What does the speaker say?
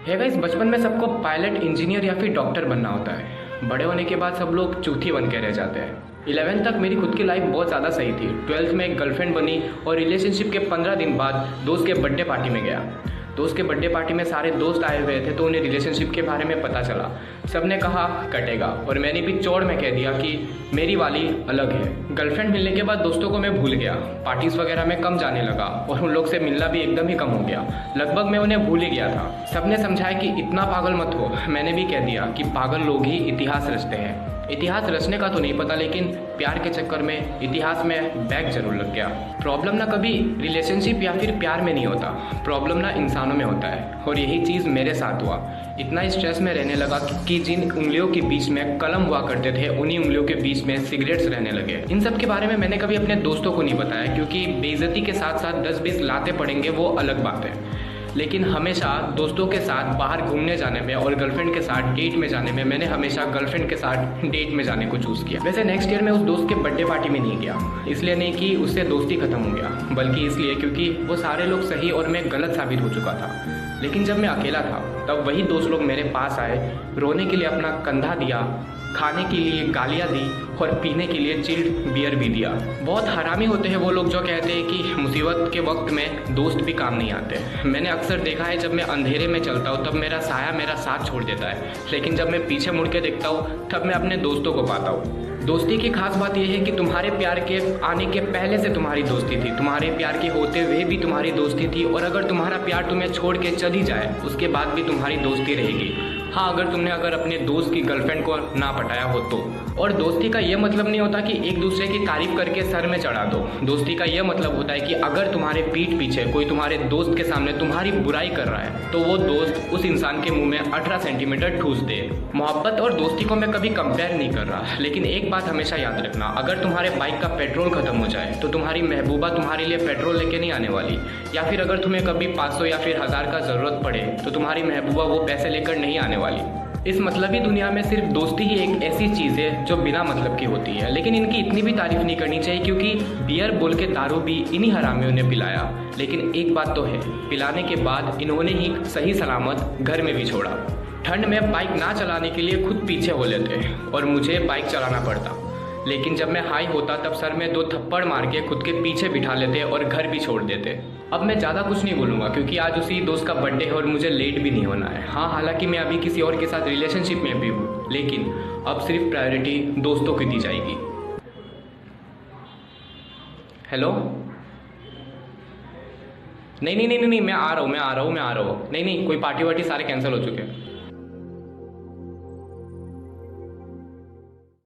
है गाइस, बचपन में सबको पायलट, इंजीनियर या फिर डॉक्टर बनना होता है। बड़े होने के बाद सब लोग चूथी बन के रह जाते हैं। 11th तक मेरी खुद की लाइफ बहुत ज़्यादा सही थी। 12th में एक गर्लफ्रेंड बनी और रिलेशनशिप के 15 दिन बाद दोस्त के बर्थडे पार्टी में गया। दोस्त के बर्थडे पार्टी में सारे दोस्त आए हुए थे तो उन्हें रिलेशनशिप के बारे में पता चला। सब ने कहा कटेगा और मैंने भी चौड़ में कह दिया कि मेरी वाली अलग है। गर्लफ्रेंड मिलने के बाद दोस्तों को मैं भूल गया, पार्टीज वगैरह में कम जाने लगा और उन लोग से मिलना भी एकदम ही कम हो गया। लगभग मैं उन्हें भूल ही गया था। सबने समझाया कि इतना पागल मत हो। मैंने भी कह दिया कि पागल लोग ही इतिहास रचते हैं। इतिहास रचने का तो नहीं पता, लेकिन प्यार के चक्कर में इतिहास में बैग जरूर लग गया। प्रॉब्लम ना कभी रिलेशनशिप या फिर प्यार में नहीं होता, प्रॉब्लम ना इंसानों में होता है। और यही चीज़ मेरे साथ हुआ। इतना स्ट्रेस में रहने लगा कि जिन उंगलियों के बीच में कलम हुआ करते थे उन्हीं उंगलियों के बीच में सिगरेट्स रहने लगे। इन सब के बारे में मैंने कभी अपने दोस्तों को नहीं बताया, क्योंकि बेइज्जती के साथ साथ 10-20 लाते पड़ेंगे वो अलग बात है। लेकिन हमेशा दोस्तों के साथ बाहर घूमने जाने में और गर्लफ्रेंड के साथ डेट में जाने में मैंने हमेशा गर्लफ्रेंड के साथ डेट में जाने को चूज़ किया। वैसे नेक्स्ट ईयर मैं उस दोस्त के बर्थडे पार्टी में नहीं गया, इसलिए नहीं कि उससे दोस्ती खत्म हो गया, बल्कि इसलिए क्योंकि वो सारे लोग सही और मैं गलत साबित हो चुका था। लेकिन जब मैं अकेला था तब वही दोस्त लोग मेरे पास आए, रोने के लिए अपना कंधा दिया, खाने के लिए गालियाँ दी और पीने के लिए चिल्ड बियर भी दिया। बहुत हरामी होते हैं वो लोग जो कहते हैं कि मुसीबत के वक्त में दोस्त भी काम नहीं आते। मैंने अक्सर देखा है जब मैं अंधेरे में चलता हूँ तब मेरा साया मेरा साथ छोड़ देता है, लेकिन जब मैं पीछे मुड़ के देखता हूँ तब मैं अपने दोस्तों को पाता हूँ। दोस्ती की खास बात यह है कि तुम्हारे प्यार के आने के पहले से तुम्हारी दोस्ती थी, तुम्हारे प्यार के होते हुए भी तुम्हारी दोस्ती थी, और अगर तुम्हारा प्यार तुम्हें छोड़ के चली जाए उसके बाद भी तुम्हारी दोस्ती रहेगी। हाँ, अगर अपने दोस्त की गर्लफ्रेंड को ना पटाया हो तो। और दोस्ती का यह मतलब नहीं होता कि एक दूसरे की तारीफ करके सर में चढ़ा दो। दोस्ती का यह मतलब होता है कि अगर तुम्हारे पीठ पीछे कोई तुम्हारे दोस्त के सामने तुम्हारी बुराई कर रहा है तो वो दोस्त उस इंसान के मुंह में 18 सेंटीमीटर ठूस दे। मोहब्बत और दोस्ती को मैं कभी कंपेयर नहीं कर रहा, लेकिन एक बात हमेशा याद रखना, अगर तुम्हारे बाइक का पेट्रोल खत्म हो जाए तो तुम्हारी महबूबा तुम्हारे लिए पेट्रोल लेके नहीं आने वाली, या फिर अगर तुम्हें कभी 500 या फिर 1000 का ज़रूरत पड़े तो तुम्हारी महबूबा वो पैसे लेकर नहीं आने वाली। इस मतलबी दुनिया में सिर्फ दोस्ती ही एक ऐसी चीज़ है जो बिना मतलब की होती है, लेकिन इनकी इतनी भी तारीफ नहीं करनी चाहिए, क्योंकि बियर बोल के दारू भी इन्हीं हरामियों ने पिलाया। लेकिन एक बात तो है, पिलाने के बाद इन्होंने ही सही सलामत घर में भी छोड़ा। ठंड में बाइक ना चलाने के लिए खुद पीछे हो लेते और मुझे बाइक चलाना पड़ता, लेकिन जब मैं हाई होता तब सर में 2 थप्पड़ मार के खुद के पीछे बिठा लेते और घर भी छोड़ देते। अब मैं ज़्यादा कुछ नहीं बोलूँगा क्योंकि आज उसी दोस्त का बर्थडे है और मुझे लेट भी नहीं होना है। हाँ, हालांकि मैं अभी किसी और के साथ रिलेशनशिप में भी हूँ, लेकिन अब सिर्फ प्रायोरिटी दोस्तों की दी जाएगी। हेलो, नहीं, मैं आ रहा हूँ। नहीं, कोई पार्टी वार्टी सारे कैंसिल हो चुके हैं।